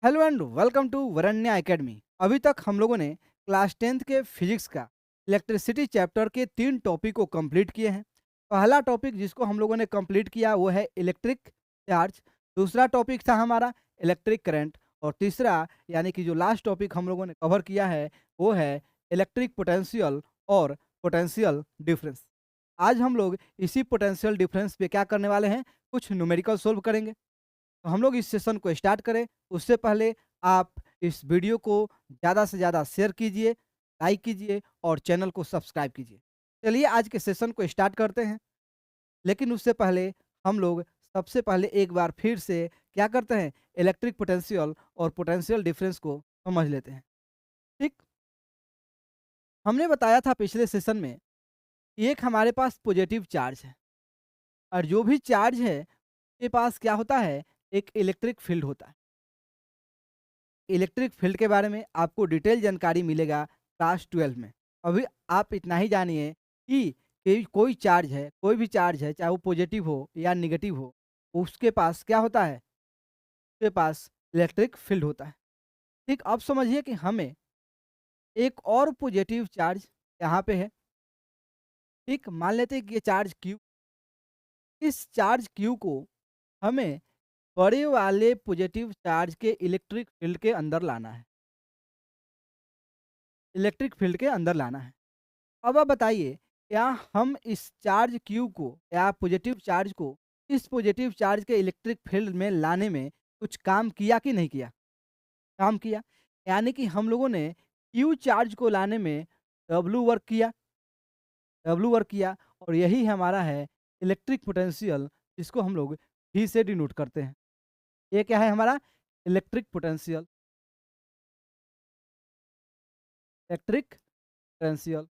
Hello and welcome to Varanya academy. अभी तक हम लोगों ने क्लास 10th के फिजिक्स का इलेक्ट्रिसिटी चैप्टर के 3 टॉपिक को कंप्लीट किए हैं। पहला टॉपिक जिसको हम लोगों ने कंप्लीट किया वो है इलेक्ट्रिक चार्ज। दूसरा टॉपिक था हमारा इलेक्ट्रिक करंट। और तीसरा यानी कि जो लास्ट टॉपिक हम लोगों ने कवर किया है वो है इलेक्ट्रिक पोटेंशियल और पोटेंशियल डिफरेंस। आज हम लोग इसी पोटेंशियल डिफरेंस पे क्या करने वाले हैं, कुछ न्यूमेरिकल सोल्व करेंगे। तो हम लोग इस सेशन को स्टार्ट करें उससे पहले आप इस वीडियो को ज़्यादा से ज़्यादा शेयर कीजिए, लाइक कीजिए और चैनल को सब्सक्राइब कीजिए। चलिए आज के सेशन को स्टार्ट करते हैं। लेकिन उससे पहले हम लोग सबसे पहले एक बार फिर से क्या करते हैं, इलेक्ट्रिक पोटेंशियल और पोटेंशियल डिफरेंस को समझ लेते हैं। ठीक, हमने बताया था पिछले सेशन में कि एक हमारे पास पॉजिटिव चार्ज है और जो भी चार्ज है के पास क्या होता है, एक इलेक्ट्रिक फील्ड होता है। इलेक्ट्रिक फील्ड के बारे में आपको डिटेल जानकारी मिलेगा क्लास 12 में। अभी आप इतना ही जानिए कि कोई चार्ज है, कोई भी चार्ज है, चाहे वो पॉजिटिव हो या नेगेटिव हो, उसके पास क्या होता है, उसके पास इलेक्ट्रिक फील्ड होता है। ठीक, अब समझिए कि हमें एक और पॉजिटिव चार्ज यहाँ पे है। ठीक, मान लेते हैं कि ये चार्ज क्यू, इस चार्ज क्यू को हमें बड़े वाले पॉजिटिव चार्ज के इलेक्ट्रिक फील्ड के अंदर लाना है, इलेक्ट्रिक फील्ड के अंदर लाना है। अब आप बताइए, क्या हम इस चार्ज क्यू को या पॉजिटिव चार्ज को इस पॉजिटिव चार्ज के इलेक्ट्रिक फील्ड में लाने में कुछ काम किया कि नहीं किया? काम किया। यानी कि हम लोगों ने क्यू चार्ज को लाने में डब्ल्यू वर्क किया, डब्ल्यू वर्क किया और यही हमारा है इलेक्ट्रिक पोटेंशियल, जिसको हम लोग भी से डिनोट करते हैं। ये क्या है हमारा electric potential, electric potential,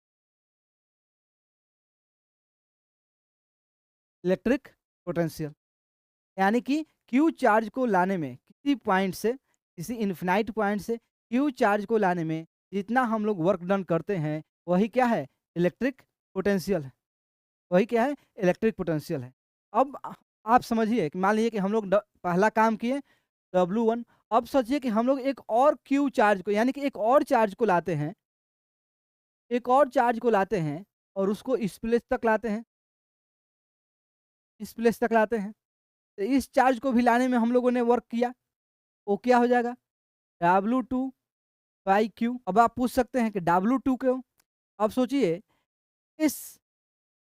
electric potential. यानी कि क्यू चार्ज को लाने में किसी पॉइंट से, किसी इन्फिनाइट पॉइंट से क्यू चार्ज को लाने में जितना हम लोग वर्क डन करते हैं वही क्या है, इलेक्ट्रिक पोटेंशियल है। वही क्या है, इलेक्ट्रिक पोटेंशियल है। अब आप समझिए कि मान लीजिए कि हम लोग पहला काम किए W1। अब सोचिए कि हम लोग एक और क्यू चार्ज को यानी कि एक और चार्ज को लाते हैं, एक और चार्ज को लाते हैं और उसको इस प्लेस तक लाते हैं, इस प्लेस तक लाते हैं। तो इस चार्ज को भी लाने में हम लोगों ने वर्क किया, वो क्या हो जाएगा, W2/Q। अब आप पूछ सकते हैं कि W2 क्यों? अब सोचिए, इस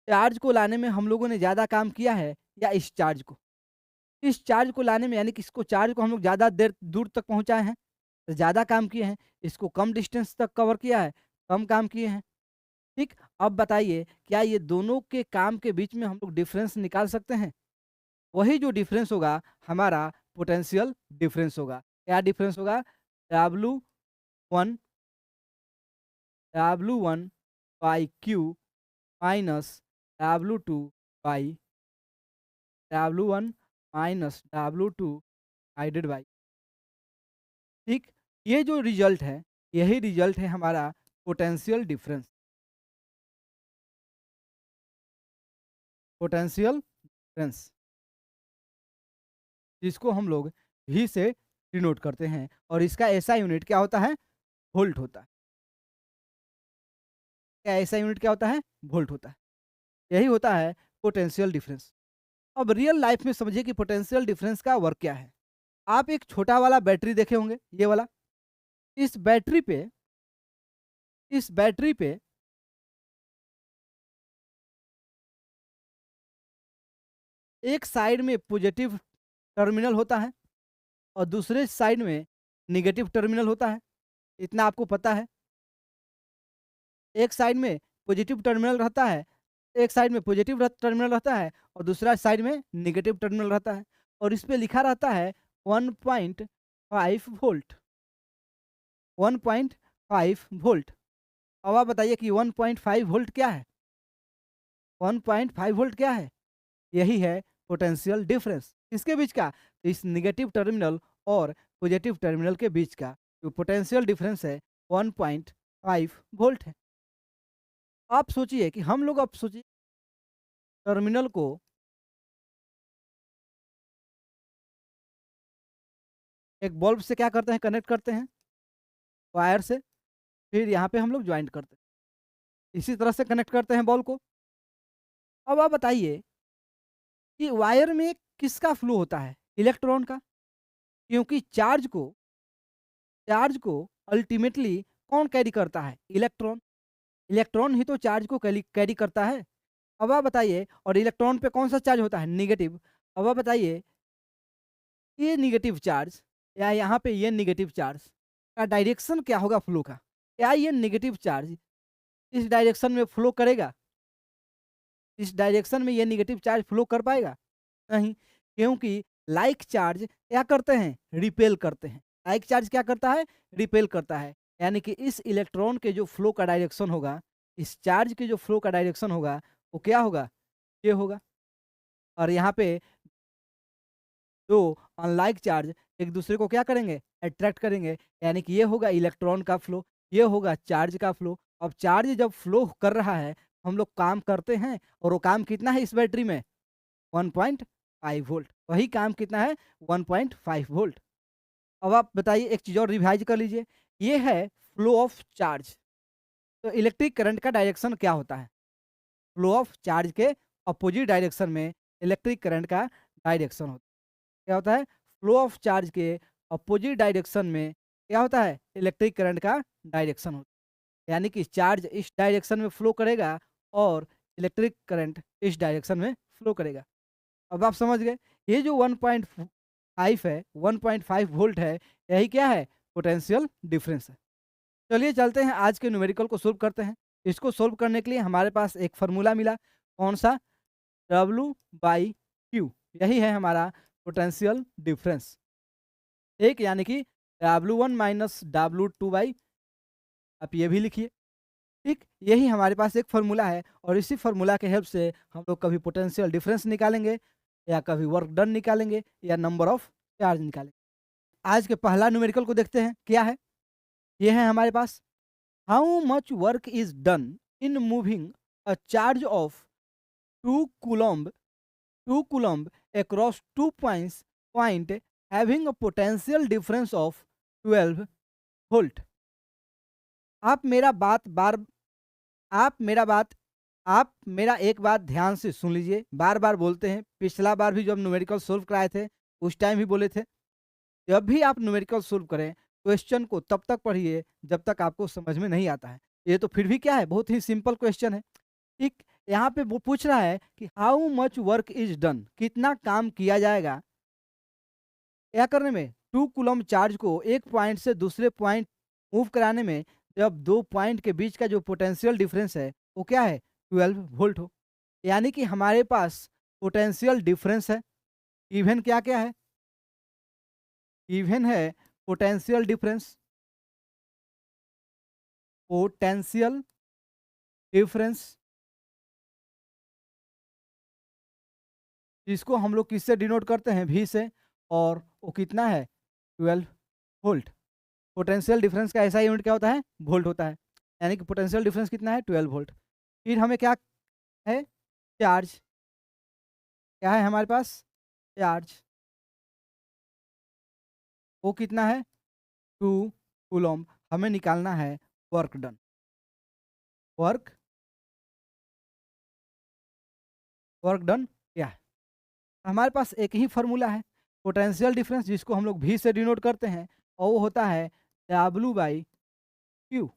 चार्ज को लाने में हम लोगों ने ज़्यादा काम किया है या इस चार्ज को? इस चार्ज को लाने में यानी कि इसको चार्ज को हम लोग ज़्यादा देर दूर तक पहुँचाए हैं, तो ज़्यादा काम किए हैं। इसको कम डिस्टेंस तक कवर किया है, कम काम किए हैं। ठीक, अब बताइए क्या ये दोनों के काम के बीच में हम लोग डिफरेंस निकाल सकते हैं? वही जो डिफरेंस होगा हमारा पोटेंशियल डिफरेंस होगा। क्या डिफरेंस होगा? W1 W1 by Q minus W2 by W1 minus W2 divided by. ठीक, ये जो रिजल्ट है यही रिजल्ट है हमारा पोटेंशियल डिफरेंस, पोटेंशियल डिफरेंस, जिसको हम लोग भी से डिनोट करते हैं और इसका ऐसा यूनिट क्या होता है, वोल्ट होता है। क्या ऐसा यूनिट क्या होता है, वोल्ट होता है। यही होता है पोटेंशियल डिफरेंस। अब रियल लाइफ में समझिए कि पोटेंशियल डिफरेंस का वर्क क्या है। आप एक छोटा वाला बैटरी देखे होंगे, ये वाला। इस बैटरी पे, इस बैटरी पे एक साइड में पॉजिटिव टर्मिनल होता है और दूसरे साइड में नेगेटिव टर्मिनल होता है, इतना आपको पता है। एक साइड में पॉजिटिव टर्मिनल रहता है, एक साइड में टर्मिनल रहता है और दूसरा साइड में नेगेटिव टर्मिनल रहता है और इस पे लिखा रहता है 1.5 वोल्ट, 1.5 वोल्ट। अब आप बताइए कि 1.5 वोल्ट क्या है? 1.5 वोल्ट क्या है? यही है पोटेंशियल डिफरेंस। किसके बीच का? इस नेगेटिव टर्मिनल और पॉजिटिव टर्मिनल के बीच का जो पोटेंशियल डिफरेंस है 1.5 वोल्ट है। आप सोचिए कि हम लोग, अब सोचिए टर्मिनल को, एक बल्ब से क्या करते हैं, कनेक्ट करते हैं वायर से, फिर यहाँ पे हम लोग ज्वाइंट करते हैं। इसी तरह से कनेक्ट करते हैं बॉल को। अब आप बताइए कि वायर में किसका फ्लो होता है? इलेक्ट्रॉन का। क्योंकि चार्ज को अल्टीमेटली कौन कैरी करता है? इलेक्ट्रॉन। इलेक्ट्रॉन ही तो चार्ज को कैरी करता है। अब आप बताइए, और इलेक्ट्रॉन पे कौन सा चार्ज होता है? नेगेटिव। अब आप बताइए, ये नेगेटिव चार्ज या यहाँ पे ये नेगेटिव चार्ज का डायरेक्शन क्या होगा फ्लो का? क्या ये नेगेटिव चार्ज इस डायरेक्शन में फ्लो करेगा? इस डायरेक्शन में ये नेगेटिव चार्ज फ्लो कर पाएगा? नहीं, क्योंकि लाइक चार्ज क्या करते हैं? रिपेल करते हैं। लाइक चार्ज क्या करता है? रिपेल करता है। यानी कि इस इलेक्ट्रॉन के जो फ्लो का डायरेक्शन होगा, इस चार्ज के जो फ्लो का डायरेक्शन होगा, वो क्या होगा? ये होगा। और यहाँ पे जो अनलाइक चार्ज एक दूसरे को क्या करेंगे? अट्रैक्ट करेंगे। यानी कि ये होगा इलेक्ट्रॉन का फ्लो, ये होगा चार्ज का फ्लो। अब चार्ज जब फ्लो कर रहा है, हम लोग काम करते हैं, और वो काम कितना है इस बैटरी में? 1.5 वोल्ट। वही काम कितना है? 1.5 वोल्ट। अब आप बताइए, एक चीज़ और रिवाइज कर लीजिए, ये है फ्लो ऑफ चार्ज। तो इलेक्ट्रिक करंट का डायरेक्शन क्या होता है? फ्लो ऑफ चार्ज के अपोजिट डायरेक्शन में इलेक्ट्रिक करंट का डायरेक्शन होता है। क्या होता है? फ्लो ऑफ चार्ज के अपोजिट डायरेक्शन में क्या होता है? इलेक्ट्रिक करंट का डायरेक्शन होता है। यानी कि चार्ज इस डायरेक्शन में फ्लो करेगा और इलेक्ट्रिक करंट इस डायरेक्शन में फ्लो करेगा। अब आप समझ गए, ये जो 1.5 है, 1.5 वोल्ट है, यही क्या है? पोटेंशियल डिफरेंस है। चलिए चलते हैं, आज के न्यूमेरिकल को सोल्व करते हैं। इसको सोल्व करने के लिए हमारे पास एक फार्मूला मिला। कौन सा? W/Q। यही है हमारा पोटेंशियल डिफरेंस। एक यानी कि W1 माइनस W2, आप ये भी लिखिए। ठीक, यही हमारे पास एक फार्मूला है, और इसी फार्मूला के हेल्प से हम लोग कभी पोटेंशियल डिफरेंस निकालेंगे, या कभी वर्क डन निकालेंगे, या नंबर ऑफ चार्ज निकालेंगे। आज के पहला न्यूमेरिकल को देखते हैं, क्या है? ये है हमारे पास, how much work is done in moving a charge of 2 coulomb across 2 point having a potential difference of 12 volt. आप मेरा बात बार आप मेरा बात आप मेरा एक बात ध्यान से सुन लीजिए। बार बार बोलते हैं, पिछला बार भी जब न्यूमेरिकल सोल्व कराए थे, उस टाइम भी बोले थे, जब भी आप न्यूमेरिकल सोल्व करें, क्वेश्चन को तब तक पढ़िए जब तक आपको समझ में नहीं आता है। ये तो फिर भी क्या है, बहुत ही सिंपल क्वेश्चन है। ठीक, यहाँ पे वो पूछ रहा है कि how much work is done, कितना काम किया जाएगा क्या करने में? 2 कूलम चार्ज को एक पॉइंट से दूसरे पॉइंट मूव कराने में, जब 2 पॉइंट के बीच का जो पोटेंशियल डिफरेंस है, वो क्या है? 12 वोल्ट हो। यानी कि हमारे पास पोटेंशियल डिफरेंस है। इवन क्या क्या है? इवन है पोटेंशियल डिफरेंस। पोटेंशियल डिफरेंस जिसको हम लोग किससे डिनोट करते हैं? V से। और वो कितना है? 12 वोल्ट। पोटेंशियल डिफरेंस का ऐसा यूनिट क्या होता है? वोल्ट होता है। यानी कि पोटेंशियल डिफरेंस कितना है? 12 वोल्ट। फिर हमें क्या है? चार्ज। क्या है हमारे पास? चार्ज। वो कितना है? 2 कूलम्ब। हमें निकालना है work done. Work work done क्या है? हमारे पास एक ही फार्मूला है, पोटेंशियल डिफरेंस जिसको हम लोग V से डिनोट करते हैं, और वो होता है W/Q।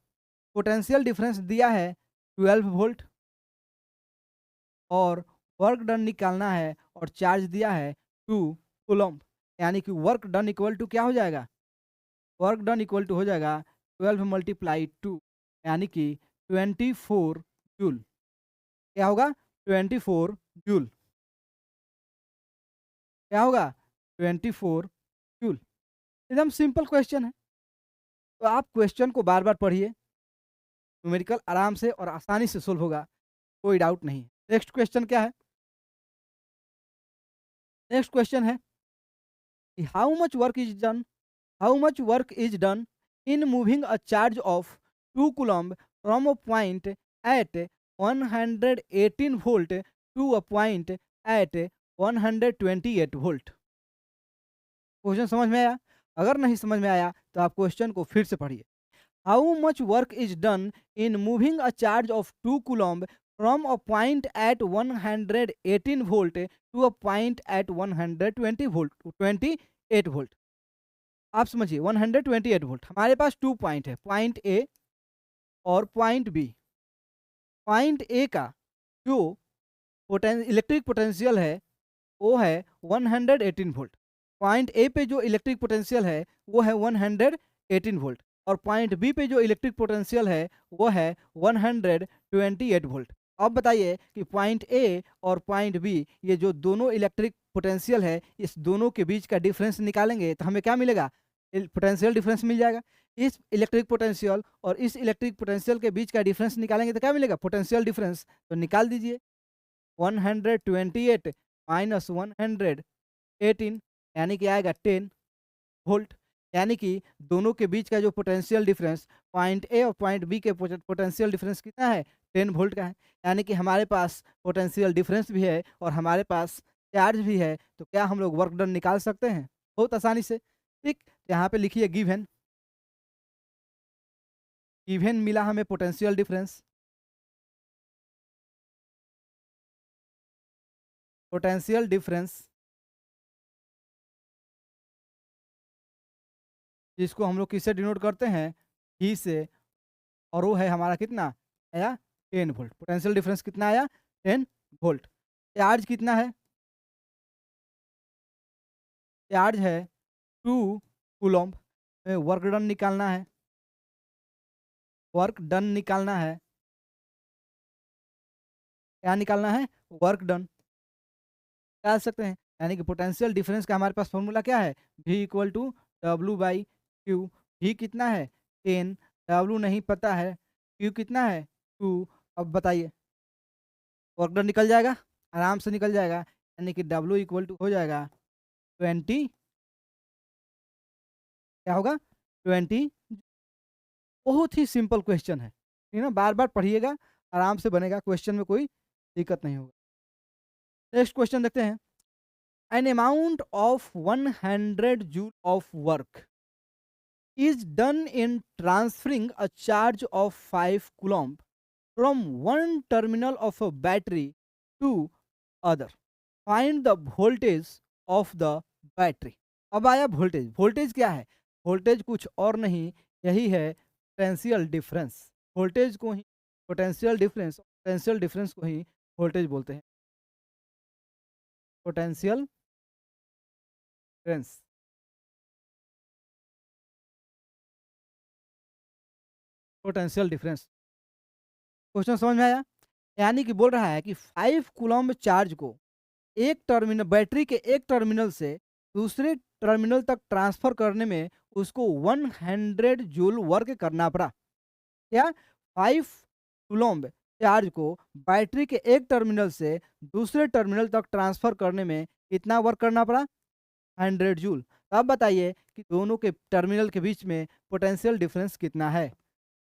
पोटेंशियल डिफरेंस दिया है 12 वोल्ट, और वर्क डन निकालना है, और चार्ज दिया है 2 कूलम्ब। यानी कि वर्क डन इक्वल टू क्या हो जाएगा? वर्क डन इक्वल टू हो जाएगा 12 मल्टीप्लाई 2, यानी कि 24 जूल। क्या होगा? 24 जूल। क्या होगा? 24 जूल। एकदम सिंपल क्वेश्चन है। तो आप क्वेश्चन को बार बार पढ़िए, न्यूमेरिकल आराम से और आसानी से सोल्व होगा, कोई डाउट नहीं। नेक्स्ट क्वेश्चन क्या है? नेक्स्ट क्वेश्चन है, how much work is done how much work is done in moving a charge of 2 coulomb from a point at 118 volt to a point at 128 volt. Question समझ में आया? अगर नहीं समझ में आया तो आप क्वेश्चन को फिर से पढ़िए। How much work is done in moving a charge of 2 coulomb from a point at 118 volt to a point at 120 volt 28 volt. आप समझिए 128 वोल्ट, हमारे पास 2 पॉइंट है, पॉइंट ए और पॉइंट बी। पॉइंट ए का जो इलेक्ट्रिक पोटेंशियल है वो है 118 वोल्ट। पॉइंट ए पे जो इलेक्ट्रिक पोटेंशियल है वो है 118 वोल्ट, और पॉइंट बी पे जो इलेक्ट्रिक पोटेंशियल है वो है 128 वोल्ट। अब बताइए कि पॉइंट ए और पॉइंट बी, ये जो दोनों इलेक्ट्रिक पोटेंशियल है, इस दोनों के बीच का डिफरेंस निकालेंगे तो हमें क्या मिलेगा? पोटेंशियल डिफरेंस मिल जाएगा। इस इलेक्ट्रिक पोटेंशियल और इस इलेक्ट्रिक पोटेंशियल के बीच का डिफरेंस निकालेंगे तो क्या मिलेगा? Potential difference. तो निकाल दीजिए, 128 माइनस 118 यानी कि आएगा 10 वोल्ट। यानी कि दोनों के बीच का जो पोटेंशियल डिफरेंस, पॉइंट ए और पॉइंट बी के पोटेंशियल डिफरेंस कितना है? 10 वोल्ट का है। यानी कि हमारे पास पोटेंशियल डिफरेंस भी है और हमारे पास चार्ज भी है। तो क्या हम लोग वर्क डन निकाल सकते हैं बहुत आसानी से? ठीक, यहाँ पे लिखिए गिवन। गिवन मिला हमें पोटेंशियल डिफरेंस। पोटेंशियल डिफरेंस जिसको हम लोग किससे डिनोट करते हैं? ही से। और वो है हमारा कितना आया? 10 वोल्ट। पोटेंशियल डिफरेंस कितना आया? 10 वोल्ट। चार्ज कितना है? चार्ज है 2 कूलम्ब। वर्क डन निकालना है, वर्क डन निकालना है। क्या निकालना है? वर्क डन निकाल सकते हैं। यानी कि पोटेंशियल डिफरेंस का हमारे पास फॉर्मूला क्या है? V equal to W by Q. V कितना है? 10। डब्ल्यू नहीं पता है, क्यू कितना है? 2। अब बताइए, वर्क डन निकल जाएगा, आराम से निकल जाएगा। यानी कि डब्ल्यू इक्वल टू हो जाएगा 20। क्या होगा? 20। बहुत ही सिंपल क्वेश्चन है, ठीक है ना? बार बार पढ़िएगा, आराम से बनेगा क्वेश्चन में, कोई दिक्कत नहीं होगा। नेक्स्ट क्वेश्चन देखते हैं। N amount of 100 joule of work is done in transferring a charge of 5 coulomb from one terminal of a battery to other. Find the voltage of the battery. अब आया voltage. Voltage क्या है? Voltage कुछ और नहीं, यही है potential difference. Voltage को ही पोटेंशियल डिफरेंस को ही वोल्टेज बोलते हैं। Potential difference, potential difference. Question समझ में आया? यानी कि बोल रहा है कि 5 कूलम्ब चार्ज को एक टर्मिनल, बैटरी के एक टर्मिनल से दूसरे टर्मिनल तक ट्रांसफर करने में उसको 100 जूल वर्क करना पड़ा। क्या? 5 कूलम्ब चार्ज को बैटरी के एक टर्मिनल से दूसरे टर्मिनल तक ट्रांसफर करने में कितना वर्क करना पड़ा? 100 जूल। अब बताइए कि दोनों के टर्मिनल के बीच में पोटेंशियल डिफरेंस कितना है?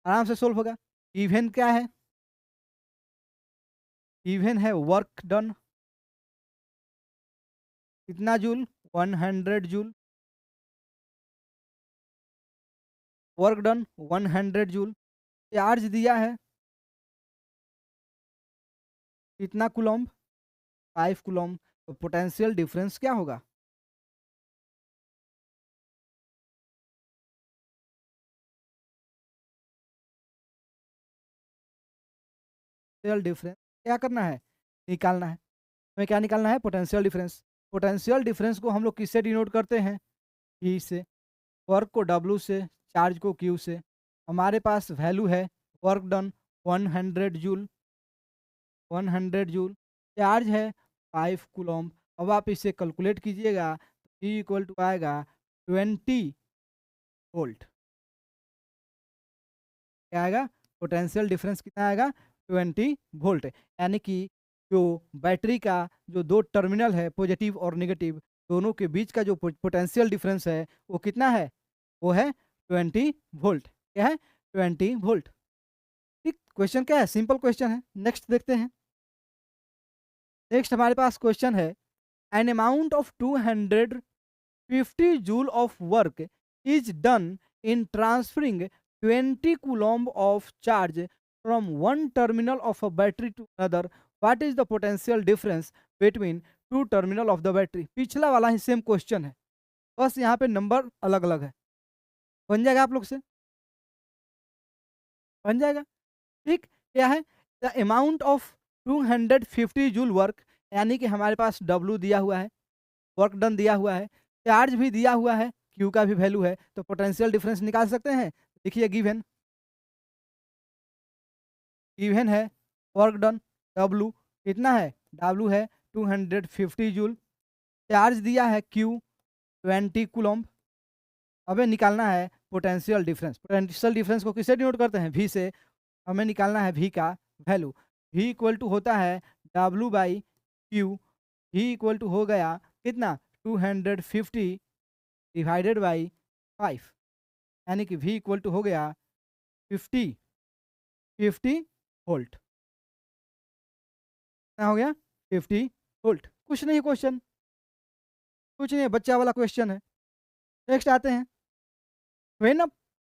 आराम से सोल्व होगा। इवन क्या है? इवन है वर्क डन। कितना joule? 100 joule. Work done 100 joule. Charge दिया है कितना कूलम्ब? 5 कूलम्ब। तो पोटेंशियल डिफरेंस क्या होगा? पोटेंशियल डिफरेंस क्या करना है? निकालना है। हमें क्या निकालना है? Potential difference. पोटेंशियल डिफरेंस को हम लोग किससे डिनोट करते हैं? ई से। वर्क को डब्ल्यू से, चार्ज को क्यू से। हमारे पास वैल्यू है work done 100 joule. 100 joule. Charge है 5 कूलम्ब। अब आप इसे कैलकुलेट कीजिएगा, ई इक्वल टू आएगा 20 वोल्ट। क्या आएगा? पोटेंशियल डिफरेंस कितना आएगा? 20 वोल्ट। यानी कि जो बैटरी का जो दो टर्मिनल है, पॉजिटिव और नेगेटिव, दोनों के बीच का जो पोटेंशियल डिफरेंस है वो कितना है? वो है 20 वोल्ट। क्या है? 20 वोल्ट। ठीक, क्वेश्चन क्या है? सिंपल क्वेश्चन है। नेक्स्ट देखते हैं। नेक्स्ट हमारे पास क्वेश्चन है, an amount of 250 joule of work is done in transferring 20 coulomb of charge from one terminal of a battery to another, what is the potential difference between two terminal of the battery. पिछला वाला ही same question है, बस यहाँ पे number अलग अलग है। बन जाएगा आप लोग से, बन जाएगा। ठीक, क्या है the amount of 250 joule work, यानी कि हमारे पास W दिया हुआ है, वर्क डन दिया हुआ है, चार्ज भी दिया हुआ है, Q का भी वैल्यू है, तो पोटेंशियल डिफरेंस निकाल सकते हैं। देखिए गिवन गिवन है वर्क डन W कितना है, W है 250 जूल, चार्ज दिया है Q 20 कूलम्ब। हमें निकालना है पोटेंशियल डिफरेंस। पोटेंशियल डिफरेंस को किससे डिनोट करते हैं, V से। हमें निकालना है V का वैल्यू। V इक्वल टू होता है W by Q। V equal to हो गया कितना 250 डिवाइडेड बाई 5, यानी कि V इक्वल टू हो गया 50 वोल्ट। क्या हो गया 50 वोल्ट। कुछ नहीं क्वेश्चन, कुछ नहीं, बच्चा वाला क्वेश्चन है। नेक्स्ट आते हैं। When a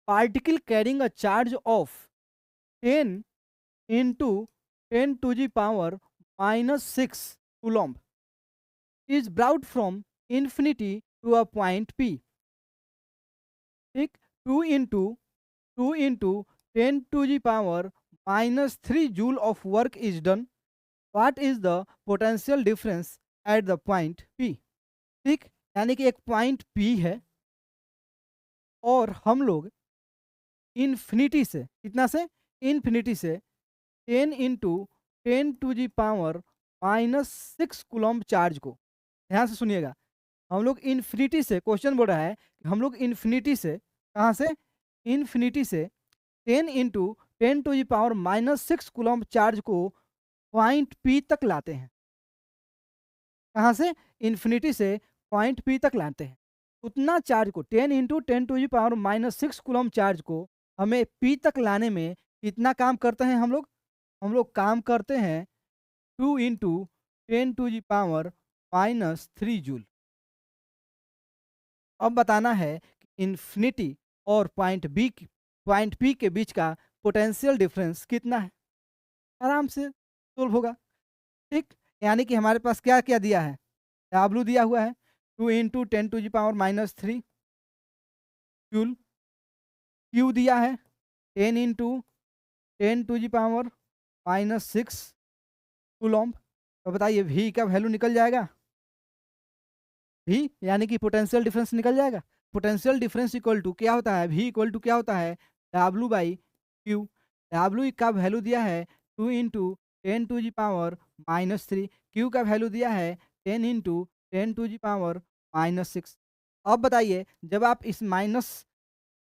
particle carrying a charge of 10 into 10 to the power minus 6 coulomb is brought from infinity to a point P। ठीक, 2 into 10 to the power minus 3 joule of work is done, what is the potential difference at the point P। ठीक, यानी कि एक point P है और हम लोग infinity से, कितना से, इन्फिनिटी से 10 into 10 to the power minus 6 coulomb charge को, ध्यान से सुनिएगा, हम लोग इन्फिनिटी से, क्वेश्चन बोल रहा है कि हम लोग इन्फिनिटी से, कहाँ से, इन्फिनिटी से 10 into 10 to the power minus 6 coulomb charge को पॉइंट P तक लाते हैं। कहाँ से, इन्फिनिटी से पॉइंट P तक लाते हैं। उतना चार्ज को 10 into 10 to the power minus 6 coulomb charge को हमें P तक लाने में कितना काम करते हैं हम लोग, हम लोग काम करते हैं 2 into 10 to the power minus 3 joule. अब बताना है कि इन्फिनिटी और पॉइंट पी के बीच का पोटेंशियल डिफरेंस कितना है। आराम से सोल्व होगा। ठीक, यानी कि हमारे पास क्या क्या दिया है, W दिया हुआ है 2 into 10 to the power minus 3 joule, Q दिया है 10 into 10 to the power minus 6 coulomb. तो बताइए V का वैल्यू निकल जाएगा, V यानी कि पोटेंशियल डिफरेंस निकल जाएगा। पोटेंशियल डिफरेंस इक्वल टू क्या होता है, V इक्वल टू क्या होता है, W बाई Q। W का वैल्यू दिया है 2 into 10 to the power minus 3, Q का वैल्यू दिया है 10 into 10 to the power minus 6। अब बताइए जब आप इस minus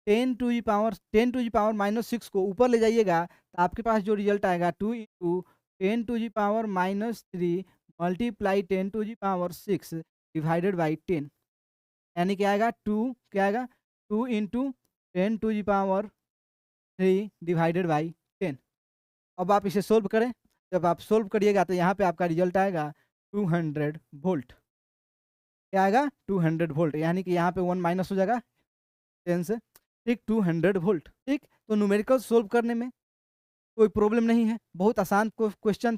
10 to the power minus 6 को ऊपर ले जाइएगा तो आपके पास जो रिजल्ट आएगा 2 into 10 to the power minus 3 multiply 10 to the power 6 divided by 10, यानी क्या आएगा 2, क्या आएगा 2 into 10 to the power 3 divided by 10। अब आप इसे सोल्व करें, जब आप सोल्व करिएगा तो यहाँ पे आपका रिजल्ट आएगा 200 वोल्ट। क्या आएगा 200 वोल्ट, यानी कि यहाँ पे 1 माइनस हो जाएगा 10 से। ठीक, 200 वोल्ट। ठीक, तो न्यूमेरिकल सोल्व करने में कोई प्रॉब्लम नहीं है, बहुत आसान क्वेश्चन,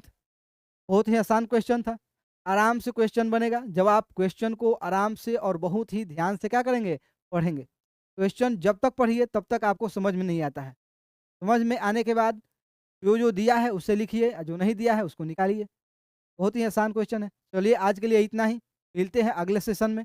बहुत ही आसान क्वेश्चन था। आराम से क्वेश्चन बनेगा जब आप क्वेश्चन को आराम से और बहुत ही ध्यान से क्या करेंगे, पढ़ेंगे। क्वेश्चन जब तक पढ़िए तब तक आपको समझ में नहीं आता है। समझ में आने के बाद जो जो दिया है उससे लिखिए और जो नहीं दिया है उसको निकालिए। बहुत ही आसान क्वेश्चन है। चलिए आज के लिए इतना ही, मिलते हैं अगले सेशन में।